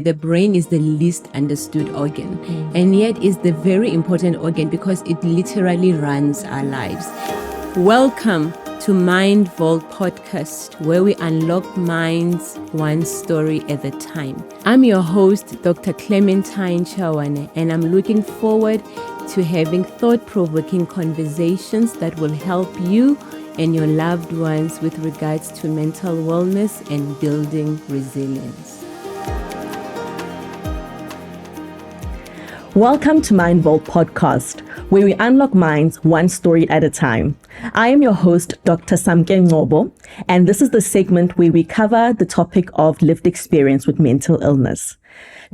The brain is the least understood organ, and yet is the very important organ because it literally runs our lives. Welcome to Mind Vault Podcast, where we unlock minds one story at a time. I'm your host, Dr. Clementine Chawane, and I'm looking forward to having thought-provoking conversations that will help you and your loved ones with regards to mental wellness and building resilience. Welcome to Mind Vault Podcast, where we unlock minds one story at a time. I am your host, Dr. Samke Ngobo, and this is the segment where we cover the topic of lived experience with mental illness.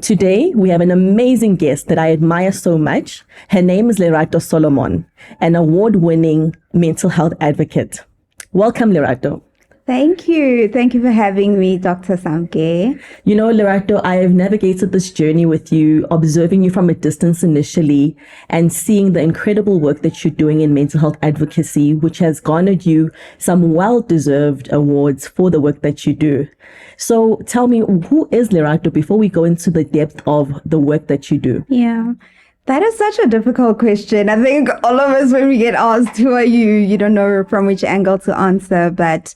Today, we have an amazing guest that I admire so much. Her name is Lerato Solomon, an award-winning mental health advocate. Welcome, Lerato. Thank you. Thank you for having me, Dr. Samke. You know, Lerato, I have navigated this journey with you, observing you from a distance initially and seeing the incredible work that you're doing in mental health advocacy, which has garnered you some well-deserved awards for the work that you do. So tell me, who is Lerato before we go into the depth of the work that you do? Yeah. That is such a difficult question. I think all of us, when we get asked, who are you? You don't know from which angle to answer. But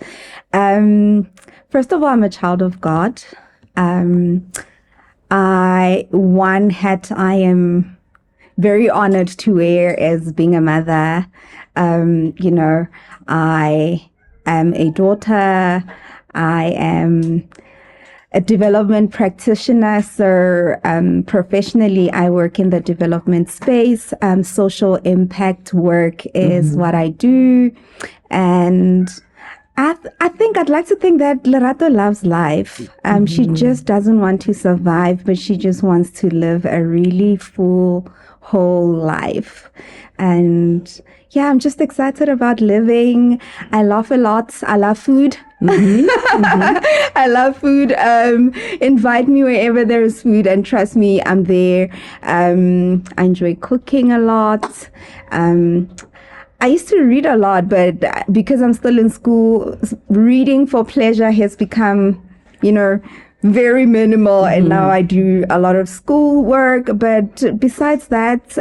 first of all, I'm a child of God. I am very honored to wear as being a mother. I am a daughter. I am a development practitioner. So professionally, I work in the development space. Social impact work is what I do. And I think I'd like to think that Lerato loves life. She just doesn't want to survive, but she just wants to live a really full, whole life. And yeah, I'm just excited about living. I laugh a lot. I love food. I love food. Invite me wherever there is food, and trust me, I'm there. I enjoy cooking a lot. I used to read a lot, but because I'm still in school, reading for pleasure has become, very minimal. And now I do a lot of school work. But besides that,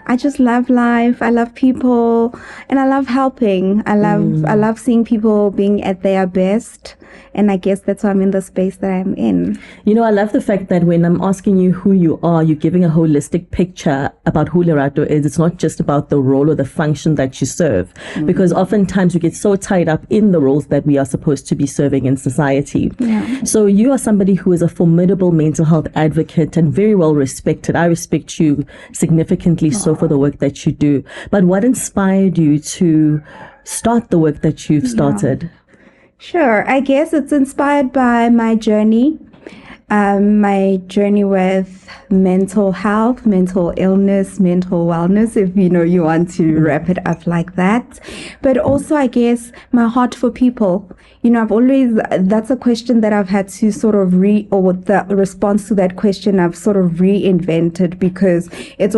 I just love life. I love people, and I love helping. I love seeing people being at their best. And I guess that's why I'm in the space that I'm in. You know, I love the fact that when I'm asking you who you are, you're giving a holistic picture about who Lerato is. It's not just about the role or the function that you serve, because oftentimes we get so tied up in the roles that we are supposed to be serving in society. Yeah. So you are somebody who is a formidable mental health advocate and very well respected. I respect you significantly so for the work that you do. But what inspired you to start the work that you've started? Sure. I guess it's inspired by my journey with mental health, mental illness, mental wellness, if you want to wrap it up like that. But also, I guess, my heart for people. That's a question that I've had to sort of the response to that question I've sort of reinvented, because it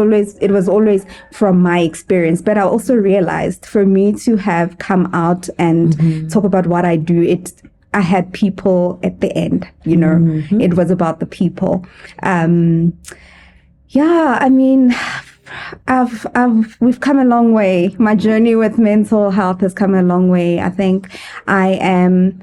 was always from my experience. But I also realized for me to have come out and talk about what I do, I had people at the end, it was about the people. We've come a long way. My journey with mental health has come a long way. I think and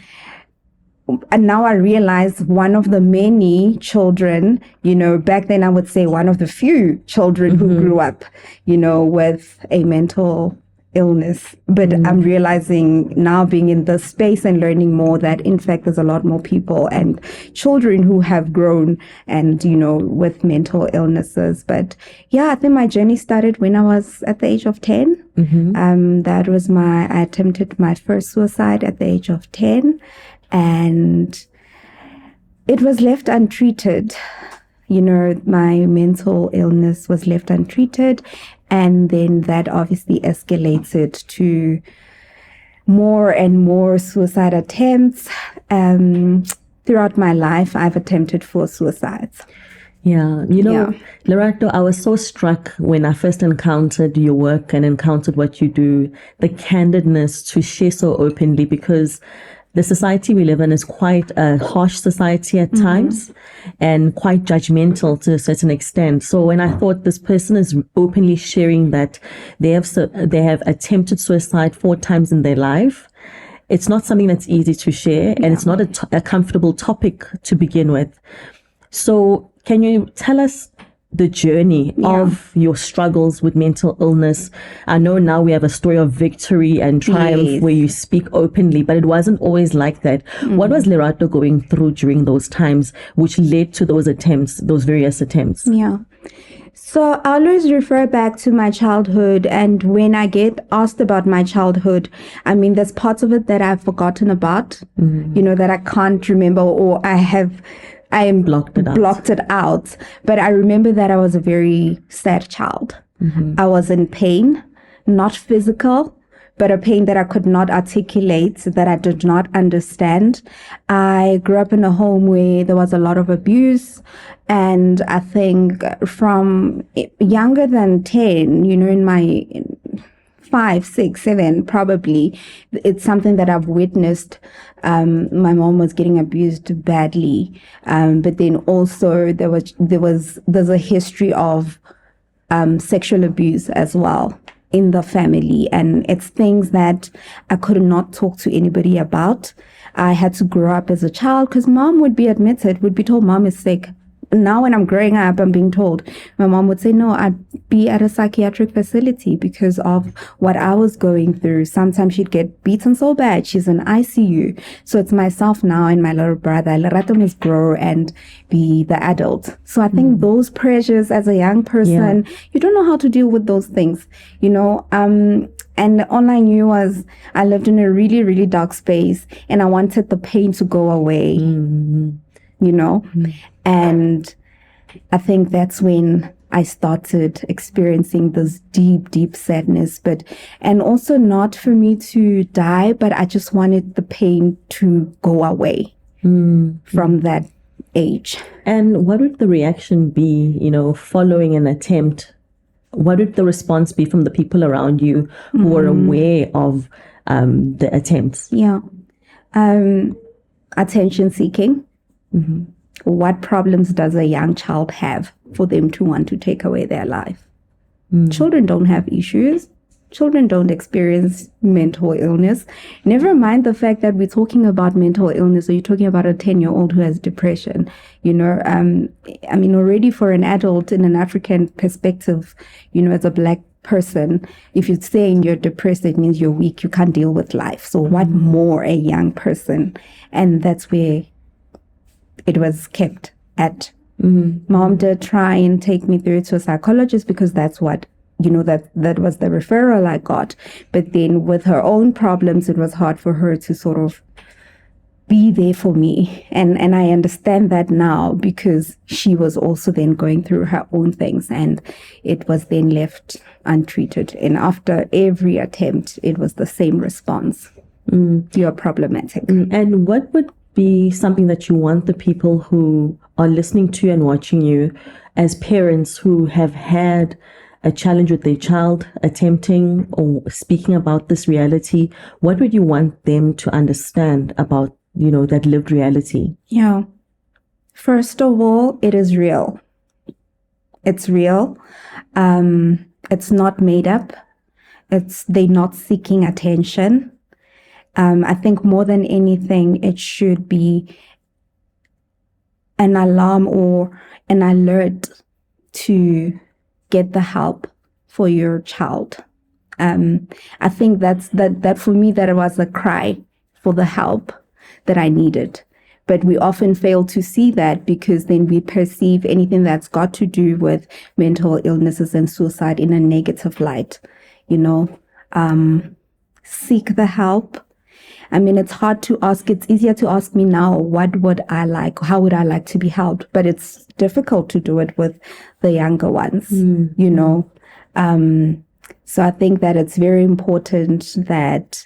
now I realize one of the many children, back then I would say one of the few children who grew up, with a mental illness. But I'm realizing now, being in this space and learning more, that in fact there's a lot more people and children who have grown and with mental illnesses. But yeah, I think my journey started when I was at the age of 10. I attempted my first suicide at the age of 10, and it was left untreated. My mental illness was left untreated. And then that obviously escalated to more and more suicide attempts. Throughout my life, I've attempted 4 suicides. Yeah. Lerato, I was so struck when I first encountered your work and encountered what you do, the candidness to share so openly, because the society we live in is quite a harsh society at times and quite judgmental to a certain extent. So when I thought this person is openly sharing that they have attempted suicide 4 times in their life, it's not something that's easy to share, and it's not a comfortable topic to begin with. So can you tell us the journey of your struggles with mental illness? I know now we have a story of victory and triumph where you speak openly, but it wasn't always like that. What was Lerato going through during those times which led to those attempts, those various attempts? Yeah. So I always refer back to my childhood, and when I get asked about my childhood, I mean, there's parts of it that I've forgotten about, that I can't remember, or I am blocked it out. But I remember that I was a very sad child. I was in pain, not physical, but a pain that I could not articulate, that I did not understand. I grew up in a home where there was a lot of abuse. And I think from younger than 10, in my 5, 6, 7, probably, it's something that I've witnessed. My mom was getting abused badly. But then also there's a history of sexual abuse as well in the family. And it's things that I could not talk to anybody about. I had to grow up as a child because mom would be told mom is sick. Now when I'm growing up, I'm being told, my mom would say, no, I'd be at a psychiatric facility because of what I was going through. Sometimes she'd get beaten so bad, she's in ICU. So it's myself now and my little brother. Lerato must grow and be the adult. So I think those pressures as a young person, you don't know how to deal with those things, And all I knew was I lived in a really, really dark space, and I wanted the pain to go away. And I think that's when I started experiencing this deep, deep sadness, and also not for me to die, but I just wanted the pain to go away from that age. And what would the reaction be, following an attempt? What would the response be from the people around you who were aware of the attempts? Attention seeking. What problems does a young child have for them to want to take away their life? Children don't have issues. Children don't experience mental illness. Never mind the fact that we're talking about mental illness, or you're talking about a 10-year-old who has depression. Already for an adult in an African perspective, as a Black person, if you're saying you're depressed, it means you're weak, you can't deal with life. So what more a young person? And that's where it was kept at. Mom did try and take me through to a psychologist because that's what, that was the referral I got. But then with her own problems, it was hard for her to sort of be there for me. And I understand that now because she was also then going through her own things, and it was then left untreated. And after every attempt, it was the same response. You're problematic. And what would be something that you want the people who are listening to and watching you as parents who have had a challenge with their child attempting or speaking about this reality, what would you want them to understand about, that lived reality? Yeah. First of all, it is real. It's real. It's not made up. They're not seeking attention. I think more than anything, it should be an alarm or an alert to get the help for your child. I think that for me, that was a cry for the help that I needed. But we often fail to see that because then we perceive anything that's got to do with mental illnesses and suicide in a negative light. Seek the help. It's hard to ask. It's easier to ask me now, what would I like? How would I like to be helped? But it's difficult to do it with the younger ones, So I think that it's very important that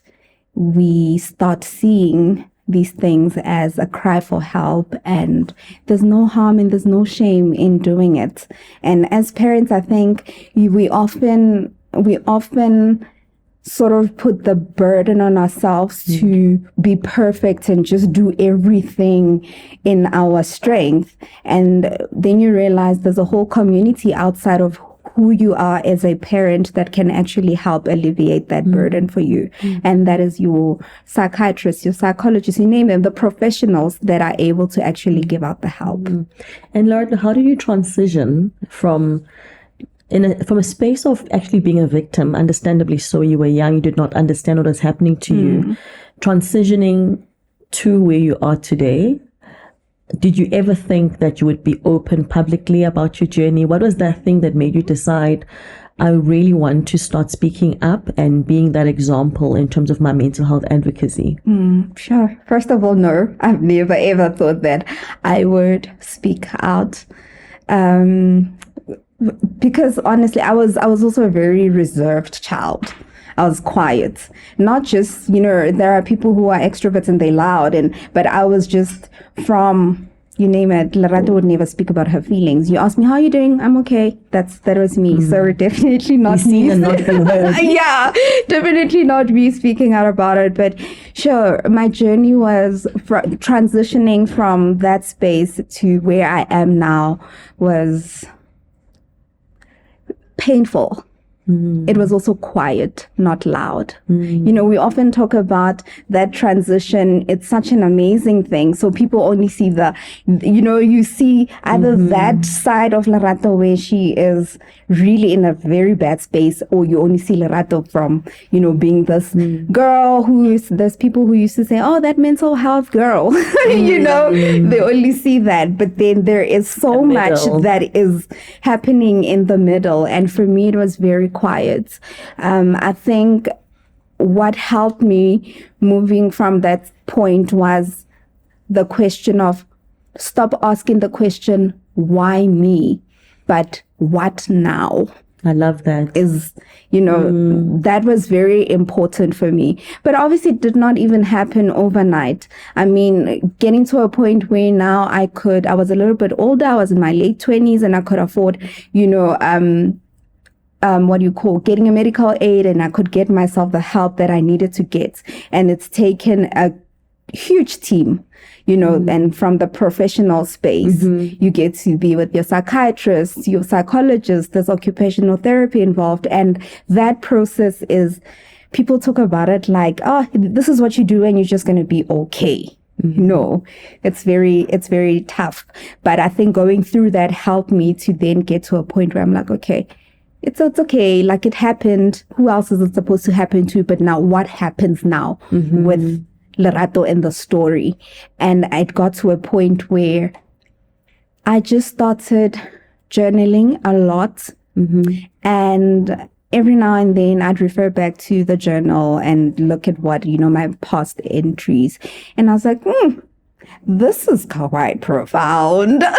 we start seeing these things as a cry for help, and there's no harm and there's no shame in doing it. And as parents, I think we often sort of put the burden on ourselves to be perfect and just do everything in our strength. And then you realize there's a whole community outside of who you are as a parent that can actually help alleviate that burden for you. And that is your psychiatrist, your psychologist, you name them, the professionals that are able to actually give out the help. And Lerato, how do you transition from a space of actually being a victim? Understandably so, you were young, you did not understand what was happening to you, transitioning to where you are today. Did you ever think that you would be open publicly about your journey? What was that thing that made you decide, I really want to start speaking up and being that example in terms of my mental health advocacy? Sure. First of all, no, I've never ever thought that I would speak out. Because honestly, I was also a very reserved child. I was quiet. Not just, there are people who are extroverts and they're loud, but I was just from, you name it. Lerato would never speak about her feelings. You ask me, how are you doing? I'm okay. That was me. So definitely not me. And not being heard. Yeah, definitely not me speaking out about it. But sure, my journey was transitioning from that space to where I am now was painful. It was also quiet, not loud. We often talk about that transition. It's such an amazing thing. So people only see you see either that side of Lerato where she is really in a very bad space, or you only see Lerato from, being this girl there's people who used to say, oh, that mental health girl, they only see that. But then there is so much that is happening in the middle. And for me, it was very quiet. I think what helped me moving from that point was the question of stop asking the question, why me? But what now? I love that. That was very important for me. But obviously it did not even happen overnight. I mean, getting to a point where now I was a little bit older, I was in my late 20s, and I could afford, getting a medical aid, and I could get myself the help that I needed to get. And it's taken a huge team, and from the professional space, you get to be with your psychiatrist, your psychologist, there's occupational therapy involved. And that process is, people talk about it like, oh, this is what you do and you're just going to be okay. No, it's very tough. But I think going through that helped me to then get to a point where I'm like, okay, it's okay. Like, it happened. Who else is it supposed to happen to? But now what happens now with Lerato in the story? And it got to a point where I just started journaling a lot. And every now and then I'd refer back to the journal and look at what, my past entries. And I was like, this is quite profound. Oh,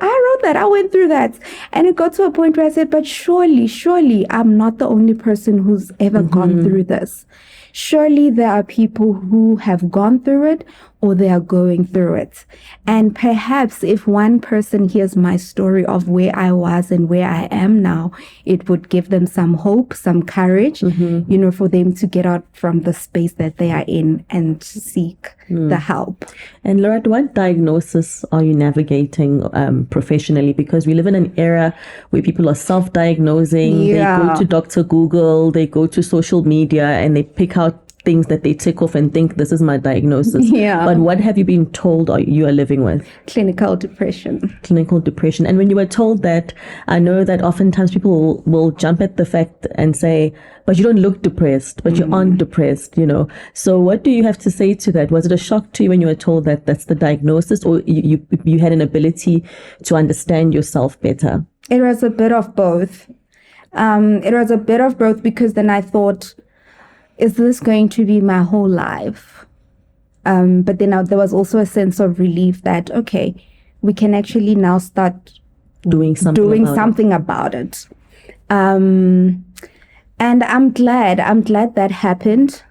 I wrote that. I went through that. And it got to a point where I said, but surely I'm not the only person who's ever gone through this. Surely there are people who have gone through it, or they are going through it. And perhaps if one person hears my story of where I was and where I am now, it would give them some hope, some courage, for them to get out from the space that they are in and seek the help. And Lerato, what diagnosis are you navigating professionally? Because we live in an era where people are self-diagnosing. They go to Dr. Google, they go to social media, and they pick out things that they tick off and think, this is my diagnosis. But what have you been told you are living with? Clinical depression. And when you were told that, I know that oftentimes people will jump at the fact and say, but you don't look depressed, but you aren't depressed, So what do you have to say to that? Was it a shock to you when you were told that that's the diagnosis, or you had an ability to understand yourself better? It was a bit of both. Because then I thought, is this going to be my whole life? But then there was also a sense of relief that, okay, we can actually now start doing something about it. And I'm glad that happened.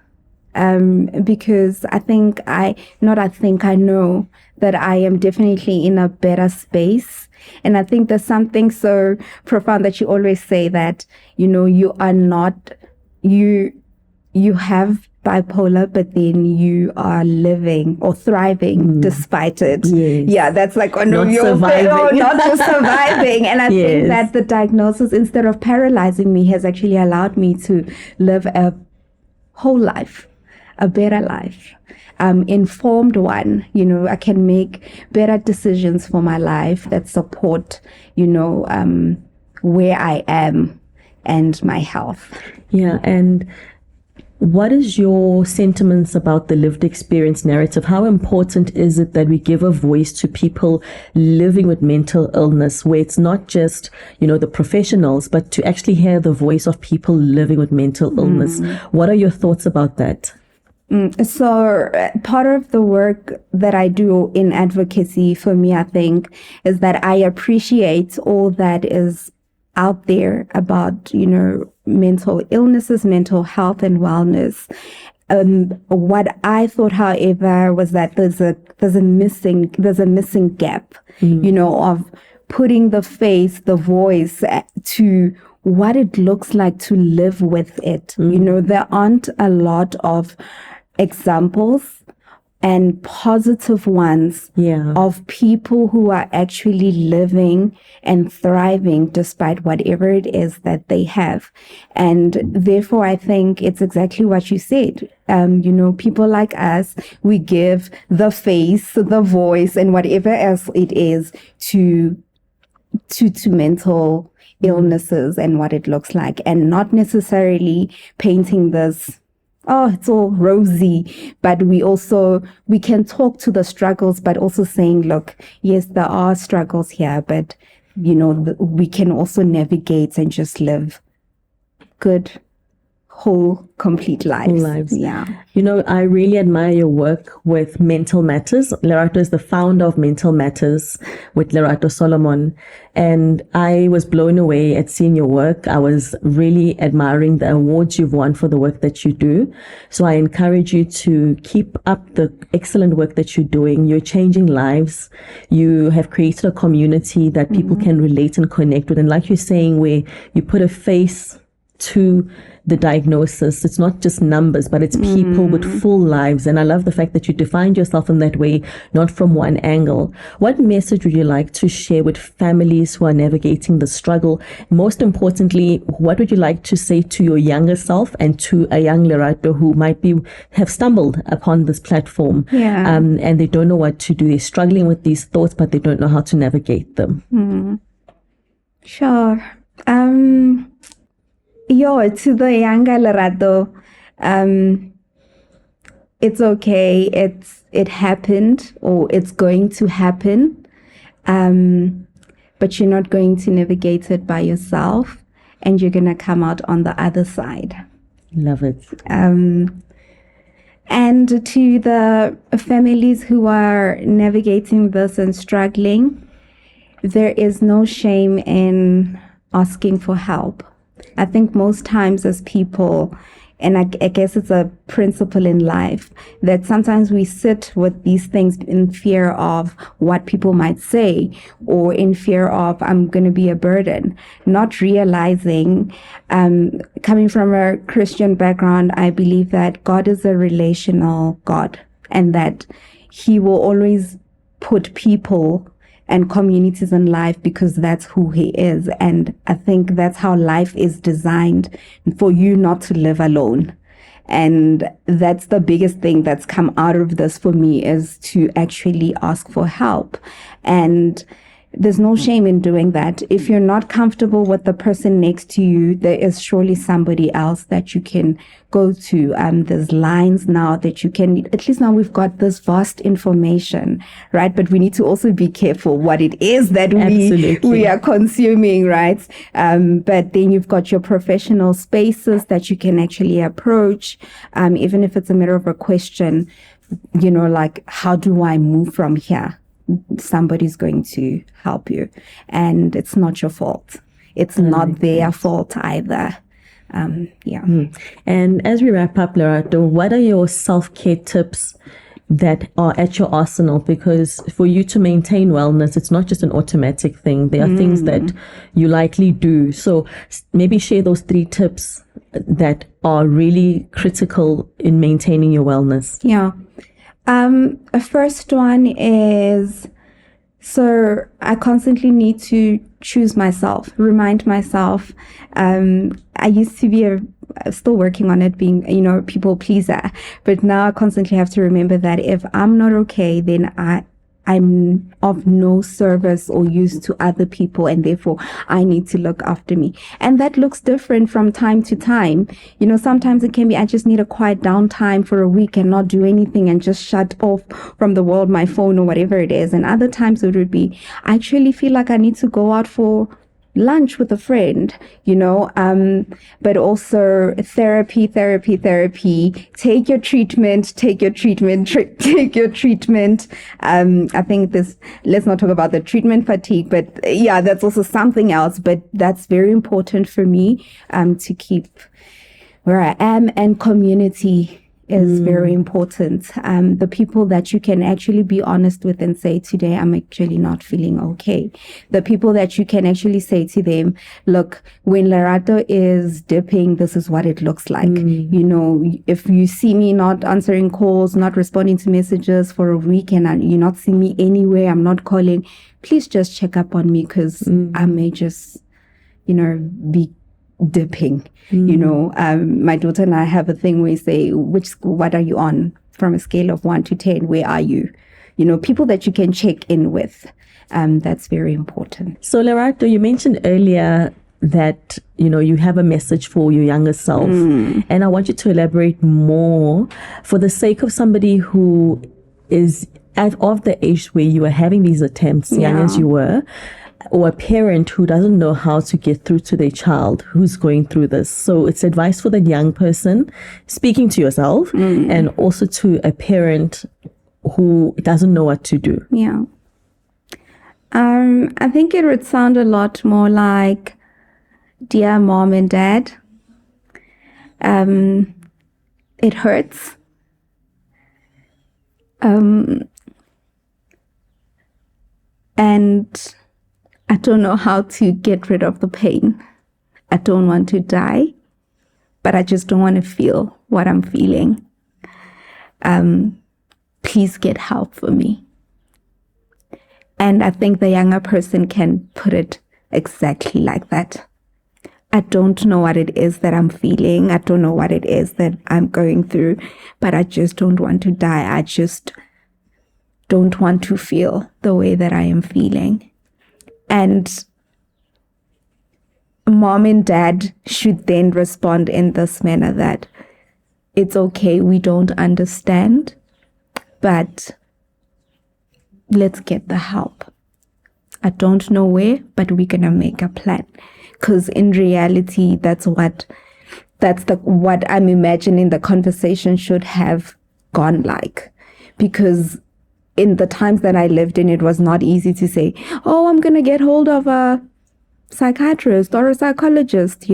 Because I know that I am definitely in a better space And I think there's something so profound that you always say that, you are not, you have bipolar, but then you are living or thriving despite it. Yes. Yeah, that's like one Not of your surviving. not just surviving. And I think Yes. that the diagnosis, instead of paralyzing me, has actually allowed me to live a whole life, a better life, informed one. I can make better decisions for my life that support, where I am and my health. Yeah, and what is your sentiments about the lived experience narrative? How important is it that we give a voice to people living with mental illness, where it's not just, the professionals, but to actually hear the voice of people living with mental illness? What are your thoughts about that? So part of the work that I do in advocacy for me, I think, is that I appreciate all that is out there about, mental illnesses, mental health and wellness. What I thought, however, was that there's a missing gap, of putting the face, the voice to what it looks like to live with it. There aren't a lot of examples and positive ones of people who are actually living and thriving despite whatever it is that they have. And therefore, I think it's exactly what you said. People like us, we give the face, the voice, and whatever else it is to mental illnesses and what it looks like, and not necessarily painting this, it's all rosy, but we can talk to the struggles, but also saying, look, yes, there are struggles here, but, we can also navigate and just live good, whole, complete lives. Yeah. I really admire your work with Mental Matters. Lerato is the founder of Mental Matters with Lerato Solomon. And I was blown away at seeing your work. I was really admiring the awards you've won for the work that you do. So I encourage you to keep up the excellent work that you're doing. You're changing lives. You have created a community that people can relate and connect with. And like you're saying, where you put a face to the diagnosis. It's not just numbers, but it's people with full lives. And I love the fact that you defined yourself in that way, not from one angle. What message would you like to share with families who are navigating the struggle? Most importantly, what would you like to say to your younger self and to a young Lerato who might have stumbled upon this platform and they don't know what to do? They're struggling with these thoughts, but they don't know how to navigate them. Sure. To the younger Lerato, it's okay. It happened, or it's going to happen. But you're not going to navigate it by yourself, and you're going to come out on the other side. Love it. And to the families who are navigating this and struggling, there is no shame in asking for help. I think most times as people, and I guess it's a principle in life, that sometimes we sit with these things in fear of what people might say, or in fear of, I'm going to be a burden, not realizing, coming from a Christian background, I believe that God is a relational God, and that He will always put people and communities in life because that's who He is. And I think that's how life is designed, for you not to live alone. And that's the biggest thing that's come out of this for me, is to actually ask for help. And there's no shame in doing that. If you're not comfortable with the person next to you, there is surely somebody else that you can go to. There's lines now that you can, at least now we've got this vast information, right? But we need to also be careful what it is that we are consuming, right? But then you've got your professional spaces that you can actually approach, even if it's a matter of a question, like, how do I move from here? Somebody's going to help you, and it's not your fault. It's not their fault either. And as we wrap up, Lerato, what are your self-care tips that are at your arsenal, because for you to maintain wellness, it's not just an automatic thing. There are things that you likely do. So maybe share those 3 tips that are really critical in maintaining your wellness. Yeah. First one is, so I constantly need to choose myself, remind myself. I used to be still working on it, being, people pleaser, but now I constantly have to remember that if I'm not okay, then I'm of no service or use to other people, and therefore I need to look after me. And that looks different from time to time. Sometimes it can be, I just need a quiet downtime for a week and not do anything and just shut off from the world, my phone or whatever it is. And other times it would be, I actually feel like I need to go out for lunch with a friend, but also therapy. Take your treatment. I think let's not talk about the treatment fatigue, but yeah, that's also something else. But that's very important for me, to keep where I am, and community is very important. The people that you can actually be honest with and say, today I'm actually not feeling okay. The people that you can actually say to them, look, when Lerato is dipping, this is what it looks like. If you see me not answering calls, not responding to messages for a week, and you not see me anywhere, I'm not calling, please just check up on me, because I may just, be dipping. My daughter and I have a thing where we say, what are you on from a scale of 1 to 10? Where are you? People that you can check in with. That's very important. So Lerato, you mentioned earlier that, you have a message for your younger self. And I want you to elaborate more for the sake of somebody who is of the age where you are having these attempts, young as you were, or a parent who doesn't know how to get through to their child who's going through this. So it's advice for the young person, speaking to yourself, and also to a parent who doesn't know what to do. Yeah. I think it would sound a lot more like, dear mom and dad, it hurts. And I don't know how to get rid of the pain. I don't want to die, but I just don't want to feel what I'm feeling. Please get help for me. And I think the younger person can put it exactly like that. I don't know what it is that I'm feeling. I don't know what it is that I'm going through, but I just don't want to die. I just don't want to feel the way that I am feeling. And mom and dad should then respond in this manner, that it's okay, we don't understand, but let's get the help. I don't know where, but we're going to make a plan. Because in reality, that's what I'm imagining the conversation should have gone like. Because in the times that I lived in, it was not easy to say, oh, I'm going to get hold of a psychiatrist or a psychologist,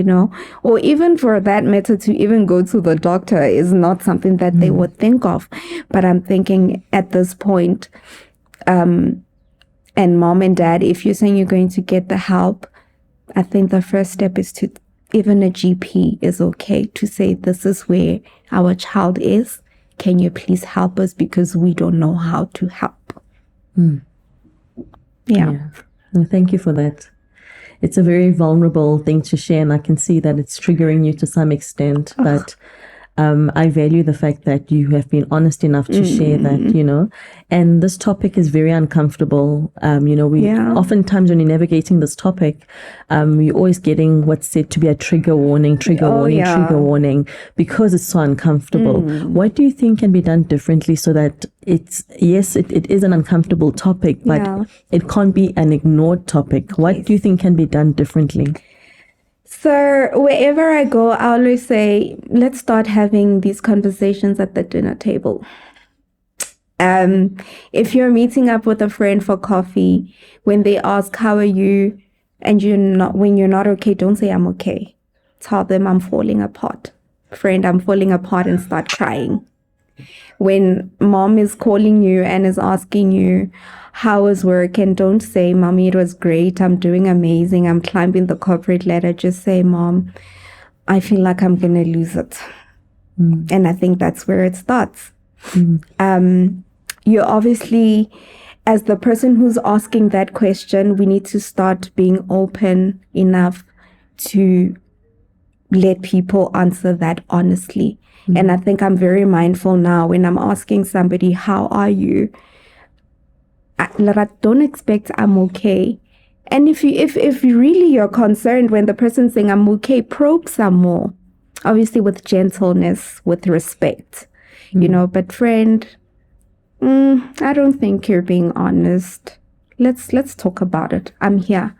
or even for that matter, to even go to the doctor is not something that they would think of. But I'm thinking at this point, and mom and dad, if you're saying you're going to get the help, I think the first step is to, even a GP is okay to say, this is where our child is. Can you please help us, because we don't know how to help? Yeah. No, thank you for that. It's a very vulnerable thing to share, and I can see that it's triggering you to some extent, but I value the fact that you have been honest enough to share that, and this topic is very uncomfortable. Oftentimes when you're navigating this topic, you're always getting what's said to be a trigger warning, because it's so uncomfortable. What do you think can be done differently so that it is an uncomfortable topic, but it can't be an ignored topic? What do you think can be done differently? So wherever I go, I always say, let's start having these conversations at the dinner table. If you're meeting up with a friend for coffee, when they ask, how are you? And when you're not okay, don't say I'm okay. Tell them I'm falling apart. Friend, I'm falling apart, and start crying. When mom is calling you and is asking you, how was work? And don't say, mommy, it was great. I'm doing amazing. I'm climbing the corporate ladder. Just say, mom, I feel like I'm going to lose it. And I think that's where it starts. You obviously, as the person who's asking that question, we need to start being open enough to let people answer that honestly. And I think I'm very mindful now when I'm asking somebody, how are you? Don't expect I'm okay. And if really you're concerned when the person's saying I'm okay, probe some more. Obviously with gentleness, with respect, but friend, I don't think you're being honest. Let's talk about it. I'm here.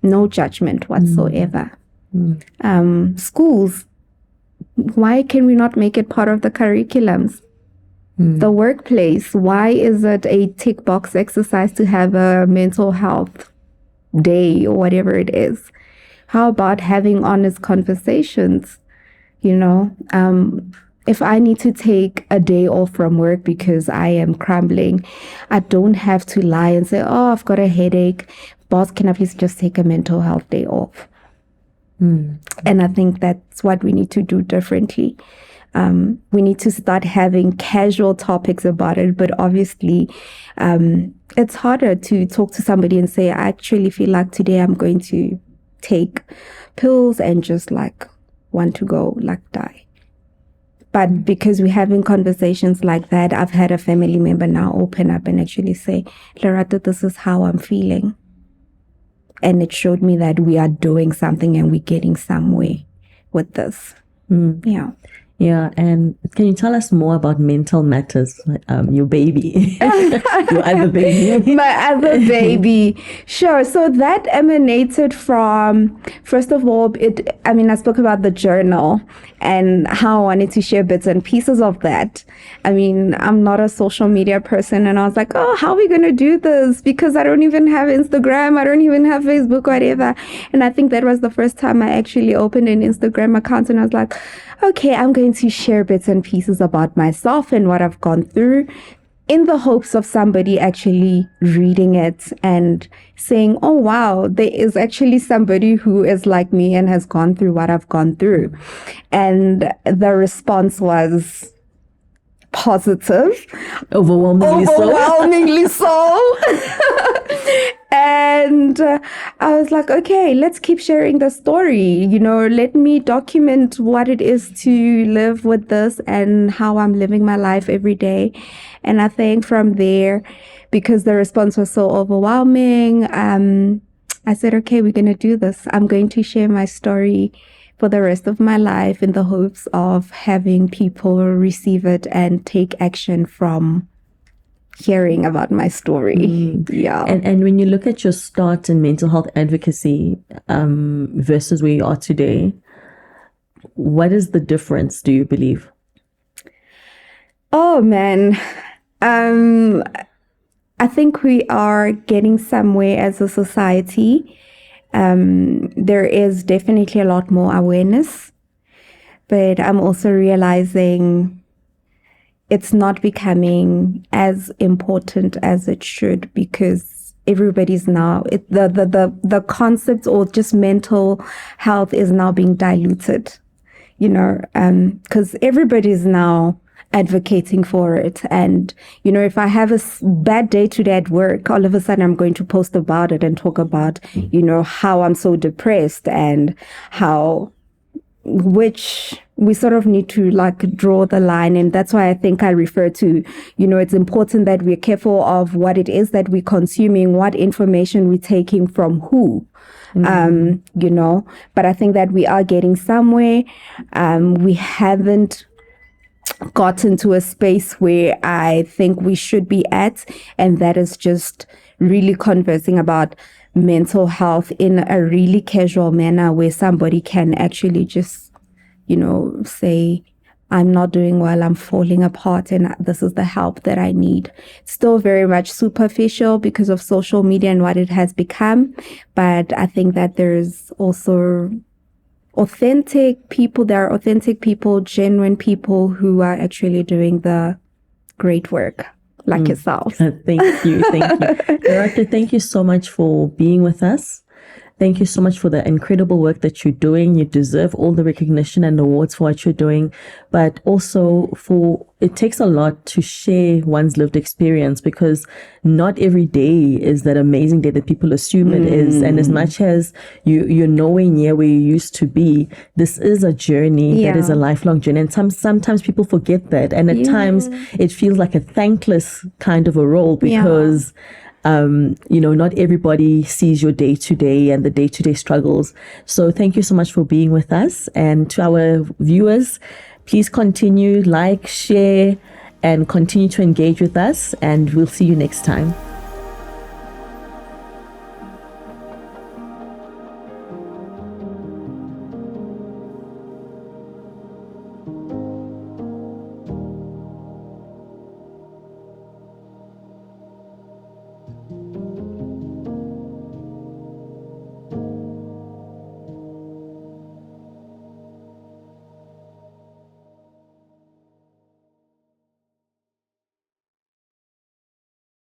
No judgment whatsoever. Schools, why can we not make it part of the curriculums? The workplace, why is it a tick box exercise to have a mental health day or whatever it is? How about having honest conversations? If I need to take a day off from work because I am crumbling, I don't have to lie and say, oh, I've got a headache. Boss, can I please just take a mental health day off? And I think that's what we need to do differently. We need to start having casual topics about it, but obviously it's harder to talk to somebody and say, I actually feel like today I'm going to take pills and just want to go die. But because we're having conversations like that, I've had a family member now open up and actually say, Lerato, this is how I'm feeling. And it showed me that we are doing something and we're getting somewhere with this. Yeah. Yeah, and can you tell us more about Mental Matters, your baby, your other baby? My other baby. Sure. So that emanated from, first of all, I spoke about the journal and how I wanted to share bits and pieces of that. I'm not a social media person, and I was like, oh, how are we going to do this? Because I don't even have Instagram. I don't even have Facebook, whatever. And I think that was the first time I actually opened an Instagram account, and I was like, okay, I'm going to share bits and pieces about myself and what I've gone through, in the hopes of somebody actually reading it and saying, oh, wow, there is actually somebody who is like me and has gone through what I've gone through. And the response was positive. Overwhelmingly so. And I was like, okay, let's keep sharing the story. Let me document what it is to live with this and how I'm living my life every day. And I think from there, because the response was so overwhelming, I said, okay, we're going to do this. I'm going to share my story for the rest of my life in the hopes of having people receive it and take action from hearing about my story. Yeah. And when you look at your start in mental health advocacy versus where you are today, what is the difference, do you believe? Oh, man. I think we are getting somewhere as a society. There is definitely a lot more awareness, but I'm also realizing it's not becoming as important as it should, because everybody's now, the concept or just mental health is now being diluted, because everybody's now advocating for it. And, if I have a bad day today at work, all of a sudden I'm going to post about it and talk about, how I'm so depressed and which we sort of need to draw the line. And that's why I think I refer to, it's important that we're careful of what it is that we're consuming, what information we're taking from who. But I think that we are getting somewhere. We haven't gotten to a space where I think we should be at, and that is just really conversing about mental health in a really casual manner, where somebody can actually just, say, I'm not doing well, I'm falling apart, and this is the help that I need. Still very much superficial because of social media and what it has become. But I think that there's also authentic people. There are authentic people, genuine people who are actually doing the great work, like yourself. Thank you. Lerato, thank you so much for being with us. Thank you so much for the incredible work that you're doing. You deserve all the recognition and awards for what you're doing, but also it takes a lot to share one's lived experience, because not every day is that amazing day that people assume it is. And as much as you're nowhere near where you used to be, this is a journey that is a lifelong journey. And sometimes people forget that. And at times it feels like a thankless kind of a role, because not everybody sees your day-to-day and the day-to-day struggles. So thank you so much for being with us. And to our viewers, please continue, like, share, and continue to engage with us. And we'll see you next time.